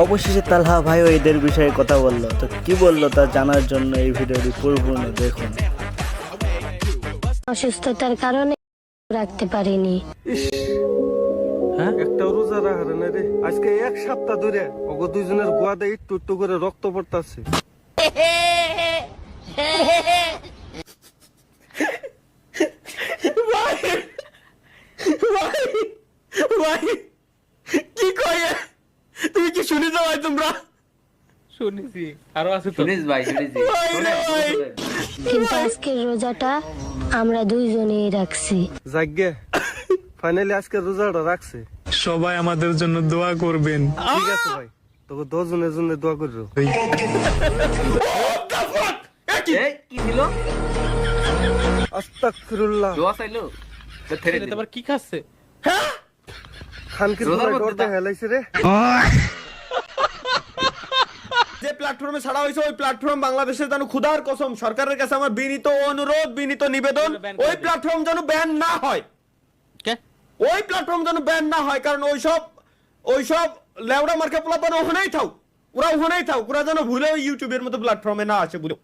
অবশেষে তালহা ভাইও এদের বিষয়ে কথা বললো, তো কি বললো তা জানার জন্য এই ভিডিওটি পূর্ণ দেখুন। অসুস্থতার কারণে রাখতে পারিনি। একটা রোজা রাখা না রে, আজকে এক সপ্তাহ ধরে ওগো দুইজনের গোয়াতে একটু একটু করে রক্ত পড়তাছে। কি কয় তুমি কি শুনেছো ভাই? তোমরা শুনেছি, আরো আছে তো। শুনিস ভাই, শুনেছি। কিন্তু আজকের রোজাটা আমরা দুইজনেই রাখছি। যাগ্গে ফাইনালি আজকে রোজাটা রাখছে। সবাই আমাদের জন্য দোয়া করবেন। ঠিক আছে ভাই, তোকে 10 জনের জন্য দোয়া করবো। এই কি দিল? আস্তাগফিরুল্লাহ। দোয়া চাইলো? তো থেরে এটা দিল। আবার কি খাচ্ছে? খানকির রোজার পুরো মধ্যে ডরতে হেলাইছে রে। যে প্ল্যাটফর্মে ছাড়া হয়েছে ওই প্ল্যাটফর্ম বাংলাদেশের যেন খুদার কসম সরকারের কাছে আমার বিনীত অনুরোধ, বিনীত নিবেদন, ওই প্ল্যাটফর্ম যেন ব্যান না হয়। কে? ওই প্ল্যাটফর্ম যেন ব্যান না হয়, কারণ ওইসব লেওড়া মার্কা প্লাটফর্ম ওখানেই থাক, ওরা ওখানেই থাক, ওরা যেন ভুলে ওই ইউটিউবের মতো প্ল্যাটফর্মে না আসে বলে।